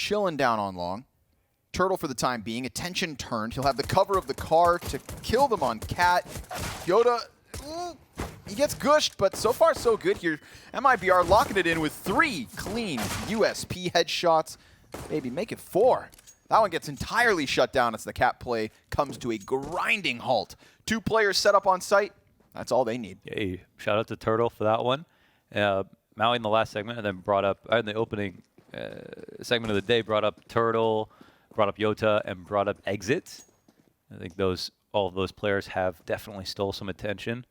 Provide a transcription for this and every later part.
chilling down on long. Turtle for the time being. Attention turned. He'll have the cover of the car to kill them on Cat. Yoda, he gets gushed, but so far so good here. MIBR locking it in with 3 clean USP headshots. Maybe make it 4. That one gets entirely shut down as the Cat play comes to a grinding halt. 2 players set up on site. That's all they need. Hey, shout out to Turtle for that one. Maui in the last segment, and then brought up, in the opening segment of the day, brought up Turtle, brought up Yota, and brought up Exit. I think all of those players have definitely stole some attention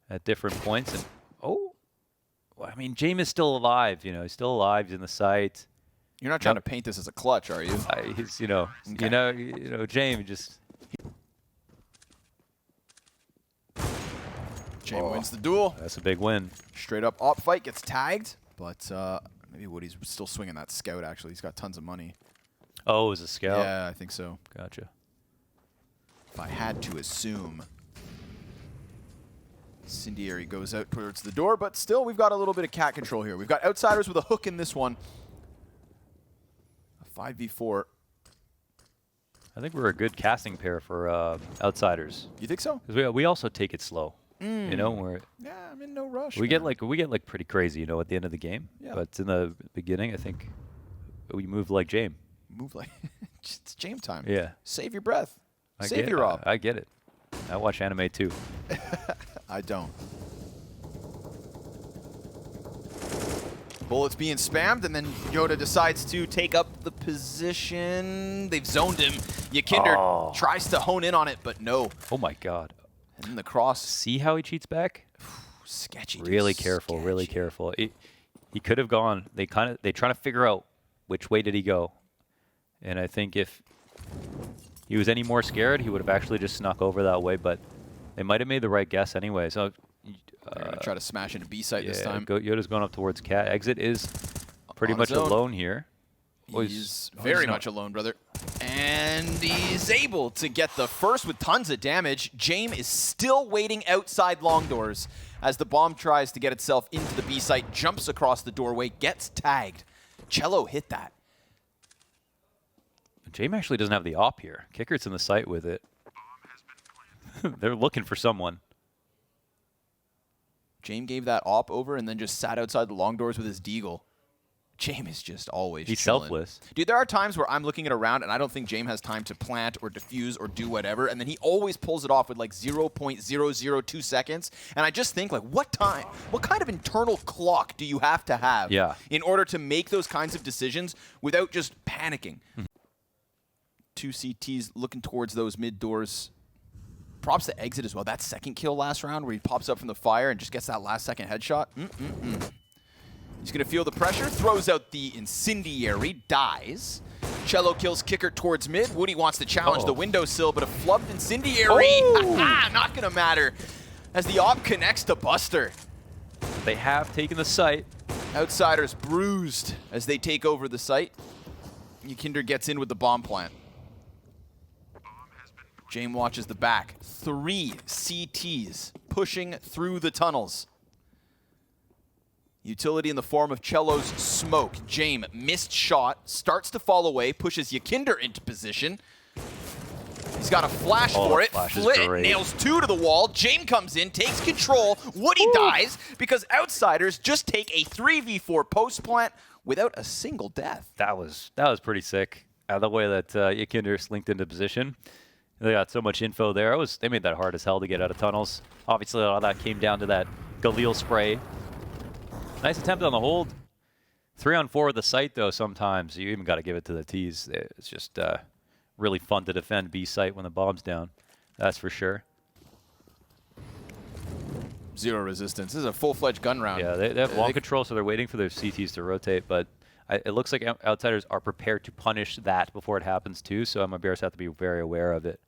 at different points. And well, I mean, James is still alive. You know, he's still alive. He's in the site. You're not trying to paint this as a clutch, are you? He's, you know, James just. James wins the duel. That's a big win. Straight up op fight, gets tagged, but maybe Woody's still swinging that scout. Actually, he's got tons of money. Oh, it was a scout? Yeah, I think so. Gotcha. If I had to assume. Incendiary goes out towards the door, but still we've got a little bit of Cat control here. We've got Outsiders with a hook in this one. A 5v4. I think we're a good casting pair for Outsiders. You think so? Because we also take it slow. You know, yeah, I'm in no rush. We get like pretty crazy, you know, at the end of the game. Yeah. But in the beginning, I think we move like James. Move like it's James time. Yeah. Save your breath. Save your op. I get it. I watch anime too. I don't. Bullets being spammed, and then Yoda decides to take up the position. They've zoned him. Yakinder tries to hone in on it, but no. Oh my God. And then the cross. See how he cheats back? Sketchy. Really careful. Sketchy. Really careful. He could have gone. They trying to figure out which way did he go, and I think if he was any more scared, he would have actually just snuck over that way. But they might have made the right guess anyway. So they're gonna try to smash into B site this time. Yoda's going up towards Cat. Exit is pretty much alone here. He's very much alone, brother. And he's able to get the first with tons of damage. James is still waiting outside long doors as the bomb tries to get itself into the B site, jumps across the doorway, gets tagged. Cello hit that. James actually doesn't have the op here. Kicker's in the site with it. They're looking for someone. James gave that op over and then just sat outside the long doors with his deagle. James is just always He's chilling. selfless. Dude, there are times where I'm looking at a round and I don't think James has time to plant or defuse or do whatever, and then he always pulls it off with like 0.002 seconds. And I just think, like, what kind of internal clock do you have to have in order to make those kinds of decisions without just panicking? 2 CTs looking towards those mid doors. Props to Exit as well. That second kill last round where he pops up from the fire and just gets that last second headshot. He's going to feel the pressure, throws out the Incendiary, dies. Cello kills Kicker towards mid. Woody wants to challenge the windowsill, but a flubbed Incendiary, not going to matter as the op connects to Buster. They have taken the site. Outsiders bruised as they take over the site. Yakinder gets in with the bomb plant. James watches the back. 3 CTs pushing through the tunnels. Utility in the form of Cello's smoke. James, missed shot, starts to fall away, pushes Yakinder into position. He's got a flash for it. Flit nails 2 to the wall. James comes in, takes control. Woody dies because Outsiders just take a 3v4 post plant without a single death. That was pretty sick. The way that Yakinder slinked into position. They got so much info there. They made that hard as hell to get out of tunnels. Obviously, all that came down to that Galil spray. Nice attempt on the hold. 3-on-4 with the site, though, sometimes. You even got to give it to the T's. It's just really fun to defend B site when the bomb's down. That's for sure. 0 resistance. This is a full-fledged gun round. Yeah, they have long control, so they're waiting for their CTs to rotate. But it looks like Outsiders are prepared to punish that before it happens, too. So MIBRs have to be very aware of it.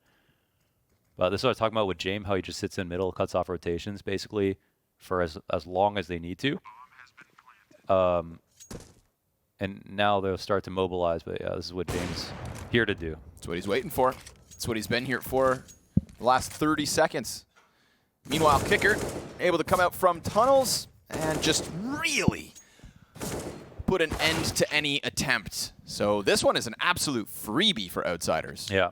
But this is what I was talking about with James, how he just sits in middle, cuts off rotations, basically, for as long as they need to. And now they'll start to mobilize, but yeah, this is what James is here to do. That's what he's waiting for. That's what he's been here for the last 30 seconds. Meanwhile, Kicker able to come out from tunnels and just really put an end to any attempt. So this one is an absolute freebie for Outsiders. Yeah.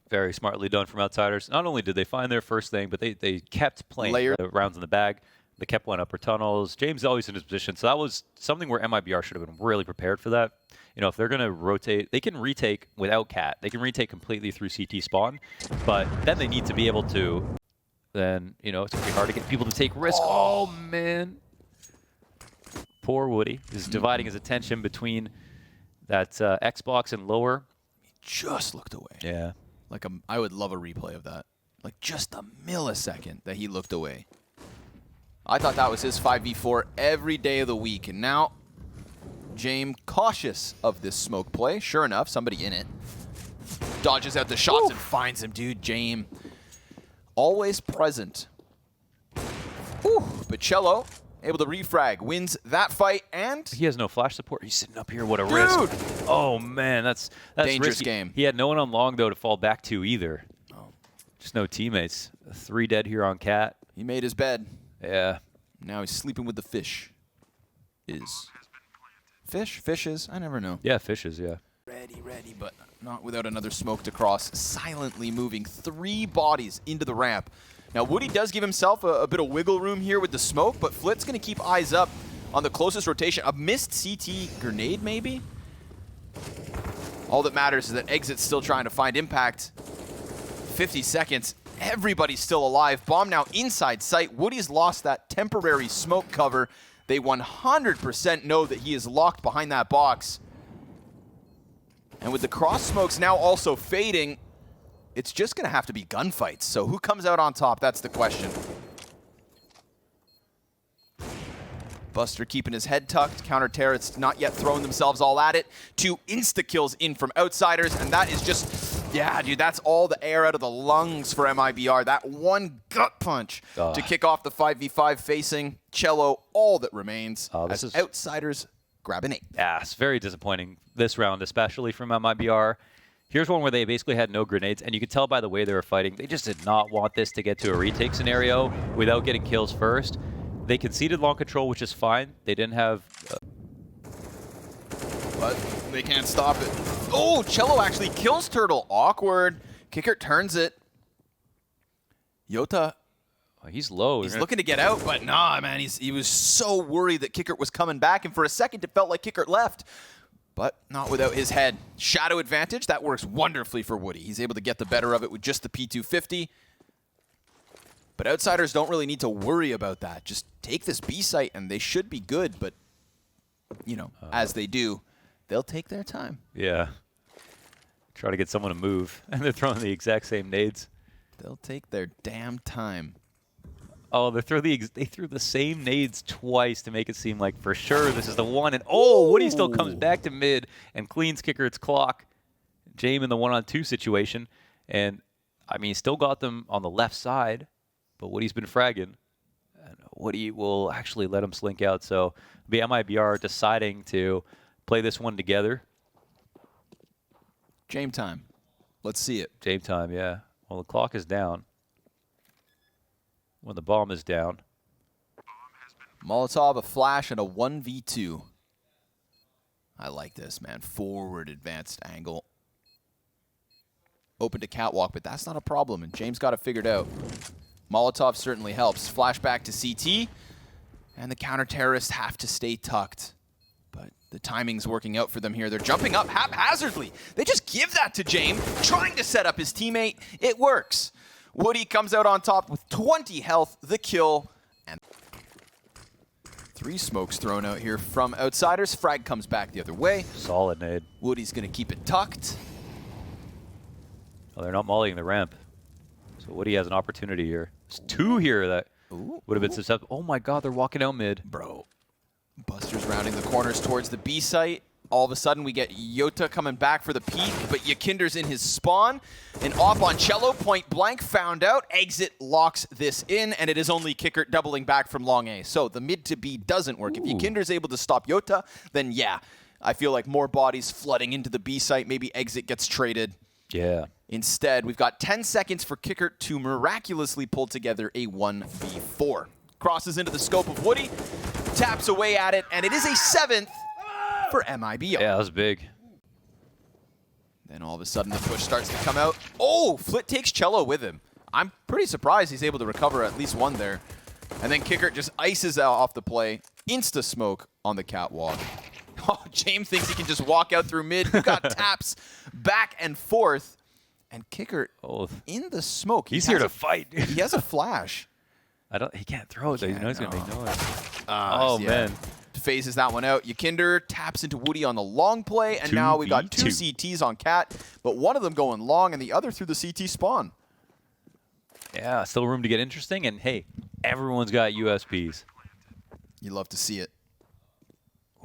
Very smartly done from Outsiders. Not only did they find their first thing, but they kept playing the rounds in the bag. They kept going upper tunnels. James always in his position. So that was something where MIBR should have been really prepared for that. You know, if they're going to rotate, they can retake without Cat. They can retake completely through CT spawn. But then they need to be able to, then, you know, it's going to be hard to get people to take risk. Oh, man. Poor Woody. He's dividing his attention between that Xbox and lower. He just looked away. Yeah. Like I would love a replay of that. Like just a millisecond that he looked away. I thought that was his 5v4 every day of the week. And now, James cautious of this smoke play. Sure enough, somebody in it. Dodges out the shots and finds him, dude. James, always present. But Cello, able to refrag, wins that fight, and he has no flash support. He's sitting up here. What a risk. Oh, man, that's dangerous risky. game. He had no one on long, though, to fall back to either. Oh. Just no teammates. 3 dead here on Cat. He made his bed. Yeah. Now he's sleeping with the fish. Fishes? I never know. Yeah, fishes, yeah. Ready, but not without another smoke to cross. Silently moving 3 bodies into the ramp. Now, Woody does give himself a bit of wiggle room here with the smoke, but Flit's going to keep eyes up on the closest rotation. A missed CT grenade, maybe? All that matters is that Exit's still trying to find impact. 50 seconds. Everybody's still alive. Bomb now inside sight. Woody's lost that temporary smoke cover. They 100% know that he is locked behind that box. And with the cross smokes now also fading, it's just going to have to be gunfights. So who comes out on top? That's the question. Buster keeping his head tucked. Counter-terrorists not yet throwing themselves all at it. 2 insta-kills in from Outsiders, and that is just, yeah, dude, that's all the air out of the lungs for MIBR. That one gut punch to kick off the 5v5 facing Cello, all that remains as Outsiders grab an 8. Yeah, it's very disappointing this round, especially from MIBR. Here's one where they basically had no grenades, and you could tell by the way they were fighting, they just did not want this to get to a retake scenario without getting kills first. They conceded long control, which is fine. They didn't have... but they can't stop it. Oh, Cello actually kills Turtle. Awkward. Kicker turns it. Yota. Oh, he's low. He's looking to get out, but nah, man. He was so worried that Kicker was coming back, and for a second it felt like Kicker left. But not without his head. Shadow advantage, that works wonderfully for Woody. He's able to get the better of it with just the P250. But Outsiders don't really need to worry about that. Just take this B site and they should be good, but, you know, as they do, they'll take their time. Yeah. Try to get someone to move, and they're throwing the exact same nades. They'll take their damn time. Oh, they threw the same nades twice to make it seem like for sure this is the one. And oh, Woody still comes back to mid and cleans Kickert's clock. James in the 1-on-2 situation. And, I mean, he still got them on the left side, but Woody's been fragging. And Woody will actually let him slink out. So the MIBR deciding to play this one together. James time. Let's see it. James time, yeah. Well, the clock is down. When the bomb is down. Molotov, a flash, and a 1v2. I like this, man. Forward advanced angle. Open to catwalk, but that's not a problem, and James got it figured out. Molotov certainly helps. Flashback to CT, and the counter-terrorists have to stay tucked. But the timing's working out for them here. They're jumping up haphazardly. They just give that to James, trying to set up his teammate. It works. Woody comes out on top with 20 health, the kill, and 3 smokes thrown out here from Outsiders. Frag comes back the other way. Solid nade. Woody's going to keep it tucked. Oh, they're not mollying the ramp. So Woody has an opportunity here. There's 2 here that would have been susceptible. Oh my god, they're walking out mid. Bro. Buster's rounding the corners towards the B site. All of a sudden, we get Yota coming back for the peak, but Yakinder's in his spawn. And off on Cello, point blank, found out. Exit locks this in, and it is only Kicker doubling back from long A. So the mid to B doesn't work. If Yakinder's able to stop Yota, then yeah, I feel like more bodies flooding into the B site. Maybe Exit gets traded. Yeah. Instead, we've got 10 seconds for Kicker to miraculously pull together a 1v4. Crosses into the scope of Woody, taps away at it, and it is a 7th. for MIBR. Yeah, that was big. Then all of a sudden the push starts to come out. Oh, Flit takes cello with him. I'm pretty surprised he's able to recover at least one there. And then Kicker just ices out off the play. Insta smoke on the catwalk. Oh, James thinks he can just walk out through mid. You got taps back and forth. And Kicker in the smoke. He's here to fight. He has a flash. He can't throw it, though. You know he's going to make noise. Yeah. Man. Phases that one out. Yakinder taps into Woody on the long play, and now we've got 2 CTs on Cat, but one of them going long and the other through the CT spawn. Yeah, still room to get interesting, and hey, everyone's got USPs. You love to see it.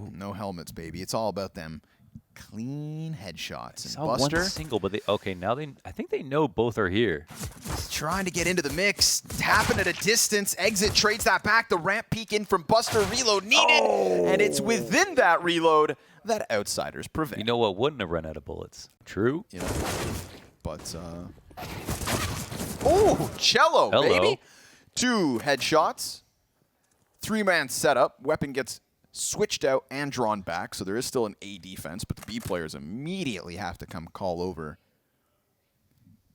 Ooh, no helmets, baby. It's all about them clean headshots. And Buster, one single, but I think they know both are here. Trying to get into the mix, tapping at a distance. Exit trades that back. The ramp peek in from Buster. Reload needed, and it's within that reload that Outsiders prevent. You know what wouldn't have run out of bullets? True. You know, but oh, cello, baby. 2 headshots. 3-man setup. Weapon gets switched out and drawn back, so there is still an A defense, but the B players immediately have to come call over.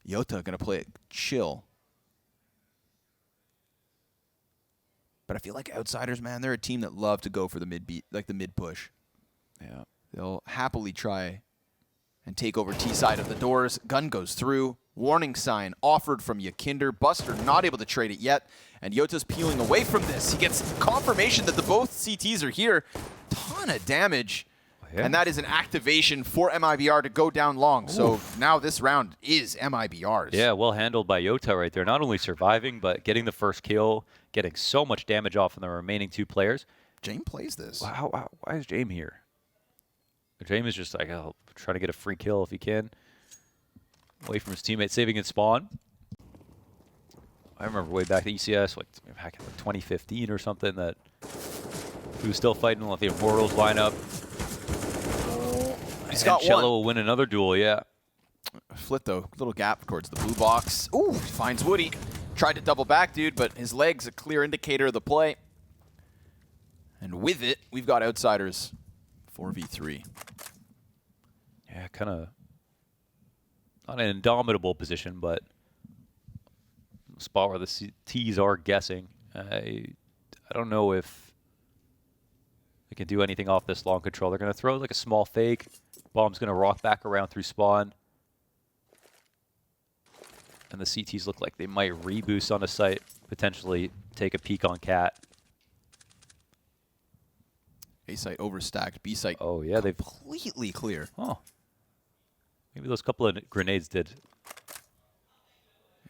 Yota gonna play it chill. But I feel like Outsiders, man, they're a team that love to go for the mid beat, like the mid push. Yeah. They'll happily try and take over T side of the doors. Gun goes through. Warning sign offered from Yakinder. Buster not able to trade it yet. And Yota's peeling away from this. He gets confirmation that the both CTs are here. Ton of damage. Yeah. And that is an activation for MIBR to go down long. Ooh. So now this round is MIBR's. Yeah, well handled by Yota right there. Not only surviving, but getting the first kill, getting so much damage off of the remaining 2 players. James plays this. Wow, why is James here? James is just like, trying to get a free kill if he can. Away from his teammate, saving his spawn. I remember way back at ECS, like back in 2015 or something, that he was still fighting with the Immortals lineup. He's got cello one. Will win another duel, yeah. Flit, though, little gap towards the blue box. Ooh, finds Woody. Tried to double back, dude, but his leg's a clear indicator of the play. And with it, we've got Outsiders 4v3. Yeah, kind of not an indomitable position, but a spot where the T's are guessing. I don't know if they can do anything off this long control. They're going to throw like a small fake. Bomb's going to rock back around through spawn. And the CTs look like they might reboost on a site, potentially take a peek on Cat. A site overstacked, B site they've completely clear. Oh. Maybe those couple of grenades did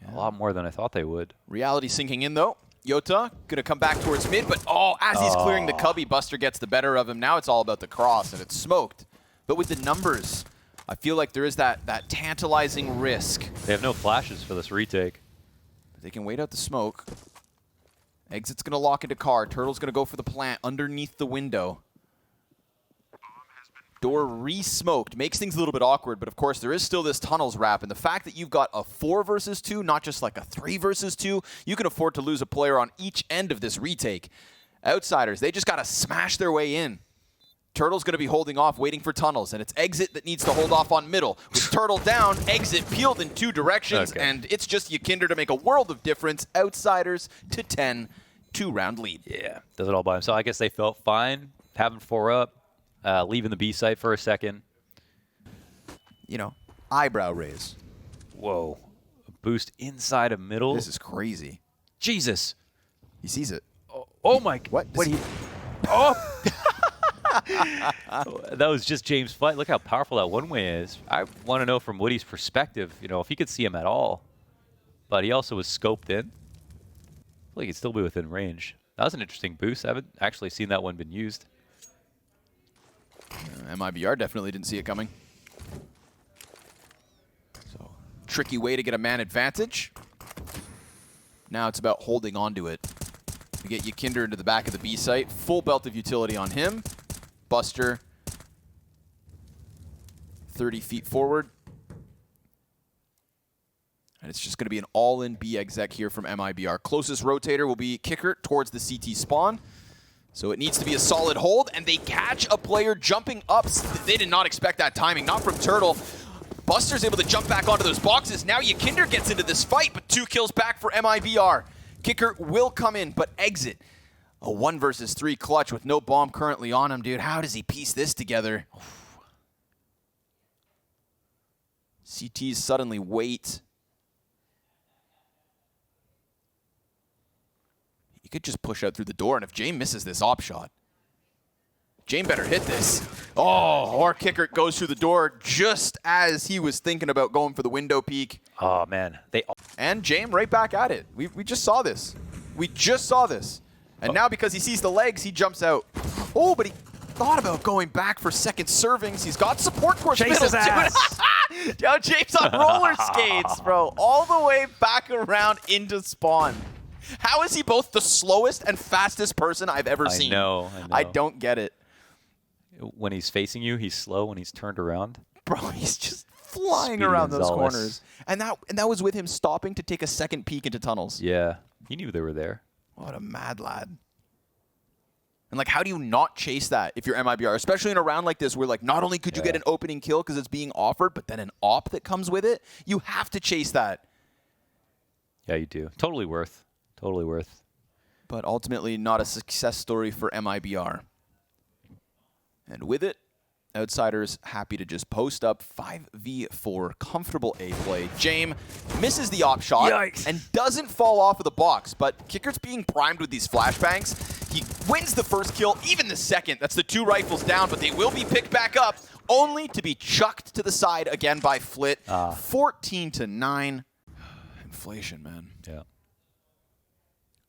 a lot more than I thought they would. Reality sinking in, though. Yota going to come back towards mid, but as he's clearing the cubby, Buster gets the better of him. Now it's all about the cross, and it's smoked. But with the numbers, I feel like there is that tantalizing risk. They have no flashes for this retake. They can wait out the smoke. Exit's going to lock into car. Turtle's going to go for the plant underneath the window. Door re-smoked. Makes things a little bit awkward, but of course there is still this tunnels wrap, and the fact that you've got a 4 versus 2, not just like a 3 versus 2, you can afford to lose a player on each end of this retake. Outsiders, they just got to smash their way in. Turtle's going to be holding off, waiting for tunnels, and it's Exit that needs to hold off on middle. With Turtle down, Exit peeled in 2 directions, and it's just Yakinder to make a world of difference. Outsiders to 10, 2-round lead. Yeah, does it all by himself. I guess they felt fine having 4 up. Leaving the B site for a second. You know, eyebrow raise. Whoa. A boost inside of middle. This is crazy. Jesus. He sees it. Oh my. What? Oh! That was just James' fight. Look how powerful that one-way is. I want to know from Woody's perspective, you know, if he could see him at all. But he also was scoped in. I feel like he'd still be within range. That was an interesting boost. I haven't actually seen that one been used. MIBR definitely didn't see it coming. So, tricky way to get a man advantage. Now it's about holding on to it. We get Yakinder into the back of the B site. Full belt of utility on him. Buster, 30 feet forward. And it's just going to be an all-in B exec here from MIBR. Closest rotator will be Kicker towards the CT spawn. So it needs to be a solid hold, and they catch a player jumping up. They did not expect that timing, not from Turtle. Buster's able to jump back onto those boxes. Now Yakinder gets into this fight, but 2 kills back for MIBR. Kicker will come in, but exit. A 1 versus 3 clutch with no bomb currently on him, dude. How does he piece this together? CTs suddenly wait. He could just push out through the door, and if Jame misses this op shot, Jame better hit this. Oh, or Kicker goes through the door just as he was thinking about going for the window peek. Oh, man. And Jame right back at it. We just saw this. We just saw this. And now because he sees the legs, he jumps out. Oh, but he thought about going back for second servings. He's got support course Chase middle. his ass. Yo, James on roller skates, bro. All the way back around into spawn. How is he both the slowest and fastest person I've ever seen? I know. I don't get it. When he's facing you, he's slow. When he's turned around, bro, he's just flying Speedy around those Gonzalez. corners. And that was with him stopping to take a second peek into tunnels. Yeah, he knew they were there. What a mad lad. And like, how do you not chase that if you're MIBR, especially in a round like this where like not only could you get an opening kill because it's being offered, but then an op that comes with it? You have to chase that. Yeah, you do. Totally worth. Totally worth. But ultimately not a success story for MIBR. And with it, Outsiders happy to just post up 5v4 comfortable A play. Jame misses the op shot and doesn't fall off of the box, but Kicker's being primed with these flashbangs. He wins the first kill, even the second. That's the 2 rifles down, but they will be picked back up, only to be chucked to the side again by Flit. 14-9. Inflation, man. Yeah.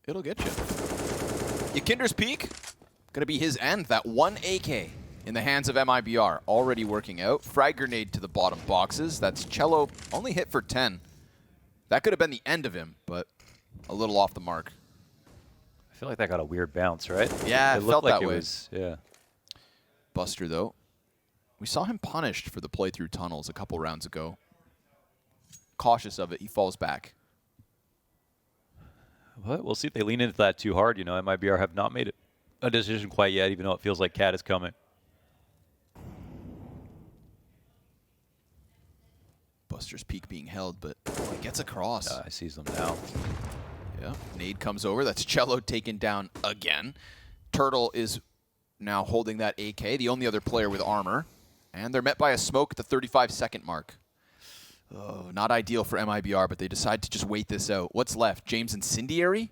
It'll get you. Yakinder's peak, gonna be his end. That 1 AK in the hands of MIBR, already working out. Frag grenade to the bottom boxes. That's cello, only hit for 10. That could have been the end of him, but a little off the mark. I feel like that got a weird bounce, right? Yeah, it felt like that way. Yeah. Buster, though, we saw him punished for the play through tunnels a couple rounds ago. Cautious of it, he falls back. But we'll see if they lean into that too hard. You know, MIBR have not made a decision quite yet, even though it feels like Cat is coming. Buster's peak being held, but he gets across. I sees them now. Yeah, nade comes over. That's cello taken down again. Turtle is now holding that AK, the only other player with armor. And they're met by a smoke at the 35-second mark. Oh, not ideal for MIBR, but they decide to just wait this out. What's left? James Incendiary?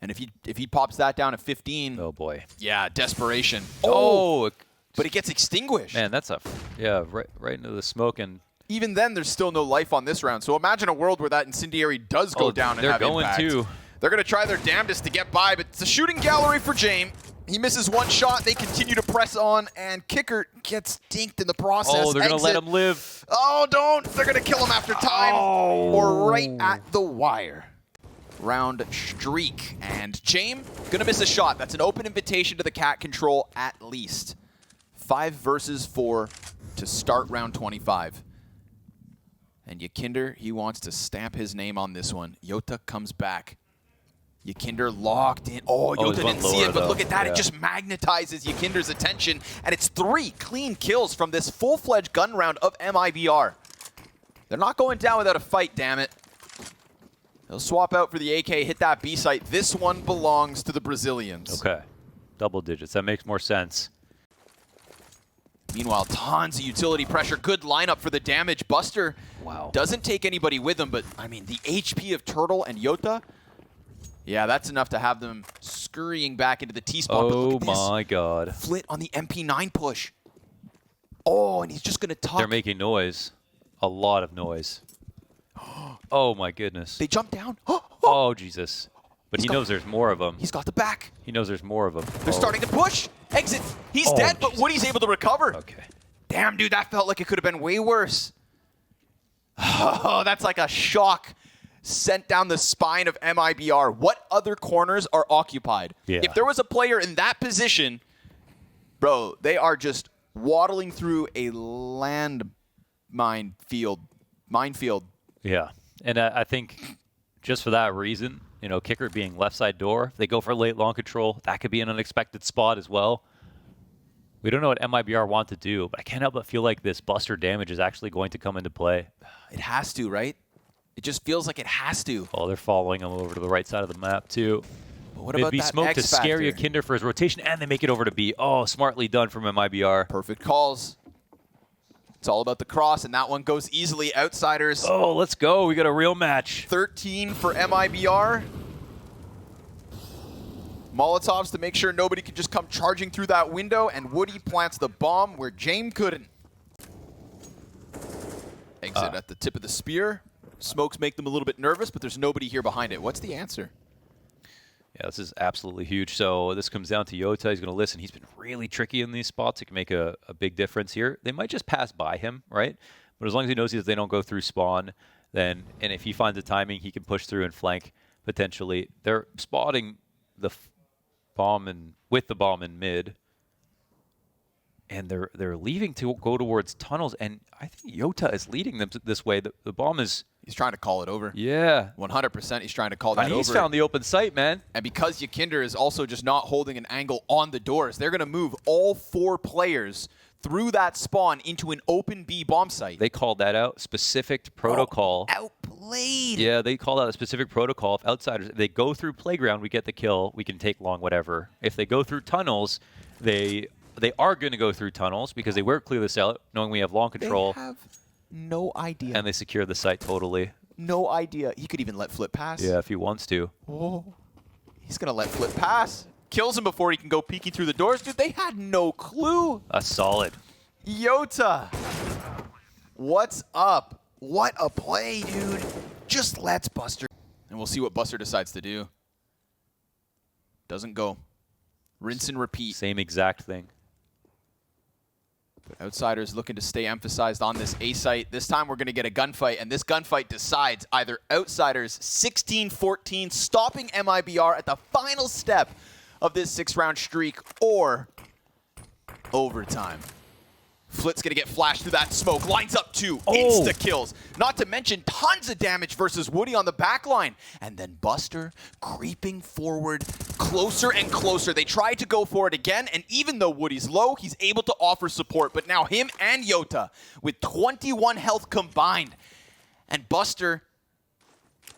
And if he pops that down at 15... Oh, boy. Yeah, desperation. Oh! But it gets extinguished. Man, that's right into the smoke. And even then, there's still no life on this round. So imagine a world where that Incendiary does go down and have impact. They're going to. They're going to try their damnedest to get by, but it's a shooting gallery for Jame. He misses one shot. They continue to press on, and Kicker gets dinked in the process. Oh, they're going to let him live. Oh, don't. They're going to kill him after time or right at the wire. Round streak, and Jame going to miss a shot. That's an open invitation to the cat control at least. 5 versus 4 to start round 25. And Yakinder, he wants to stamp his name on this one. Yota comes back. Yakinder locked in. Oh, Yota didn't see it, but look at that. It just magnetizes Yakinder's attention. And it's 3 clean kills from this full-fledged gun round of MIBR. They're not going down without a fight, damn it. They'll swap out for the AK, hit that B site. This one belongs to the Brazilians. Okay. Double digits. That makes more sense. Meanwhile, tons of utility pressure. Good lineup for the damage. Buster doesn't take anybody with him, but, I mean, the HP of Turtle and Yota, yeah, that's enough to have them scurrying back into the T-spot. Oh, my God. Flit on the MP9 push. Oh, and he's just going to tuck. They're making noise. A lot of noise. Oh, my goodness. They jump down. Oh, Jesus. But he knows there's more of them. He's got the back. He knows there's more of them. They're starting to push. Exit. He's dead, but Woody's able to recover. Okay. Damn, dude, that felt like it could have been way worse. Oh, that's like a shock sent down the spine of MIBR. What other corners are occupied? Yeah. If there was a player in that position, bro, they are just waddling through a minefield. Yeah. And I think just for that reason, You know, kicker being left side door. If they go for late long control, that could be an unexpected spot as well. We don't know what MIBR want to do, but I can't help but feel like this buster damage is actually going to come into play. It has to, right? It just feels like it has to. Oh, they're following him over to the right side of the map, too. But what about B that smoke X to scare factor? Yakinder for his rotation, and they make it over to B. Oh, smartly done from MIBR. Perfect calls. It's all about the cross, and that one goes easily. Outsiders. Oh, let's go. We got a real match. 13 for MIBR. Molotovs to make sure nobody can just come charging through that window, and Woody plants the bomb where James couldn't. Exit at the tip of the spear. Smokes make them a little bit nervous, but there's nobody here behind it. What's the answer? Yeah, this is absolutely huge. So this comes down to Yota. He's going to listen. He's been really tricky in these spots. He can make a big difference here. They might just pass by him, right? But as long as he knows that they don't go through spawn, then, and if he finds the timing, he can push through and flank potentially. They're spotting the bomb and with the bomb in mid, and they're leaving to go towards tunnels. And I think Yota is leading them this way. The bomb is. He's trying to call it over. Yeah. 100% he's trying to call that over. He's found the open site, man. And because Yakinder is also just not holding an angle on the doors, they're going to move all 4 players through that spawn into an open B bomb site. They called that out. Specific protocol. Oh, outplayed. Yeah, they called out a specific protocol. If outsiders, if they go through playground, we get the kill. We can take long, whatever. If they go through tunnels, they are going to go through tunnels because they were clear this out, knowing we have long control. They have no idea. And they secure the site totally. No idea. He could even let Flip pass. Yeah, if he wants to. Oh, he's going to let Flip pass. Kills him before he can go peeking through the doors. Dude, they had no clue. A solid. Yota. What's up? What a play, dude. Just lets Buster. And we'll see what Buster decides to do. Doesn't go. Rinse and repeat. Same exact thing. But Outsiders looking to stay emphasized on this A site. This time we're going to get a gunfight, and this gunfight decides either Outsiders 16-14, stopping MIBR at the final step of this 6-round streak, or overtime. Flit's going to get flashed through that smoke. Lines up 2. Insta-kills. Not to mention tons of damage versus Woody on the back line. And then Buster creeping forward closer and closer. They tried to go for it again, and even though Woody's low, he's able to offer support. But now him and Yota with 21 health combined. And Buster,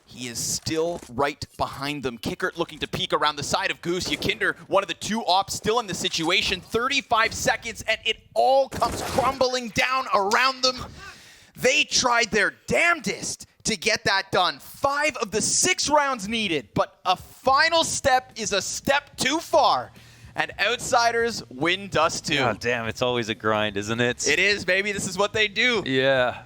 he is still right behind them. Kickert looking to peek around the side of Goose. Yakinder, one of the 2 ops still in the situation. 35 seconds, and it all comes crumbling down around them. They tried their damnedest to get that done. 5 of the 6 rounds needed, but a final step is a step too far. And Outsiders win Dust 2. God damn, it's always a grind, isn't it? It is, baby. This is what they do. Yeah.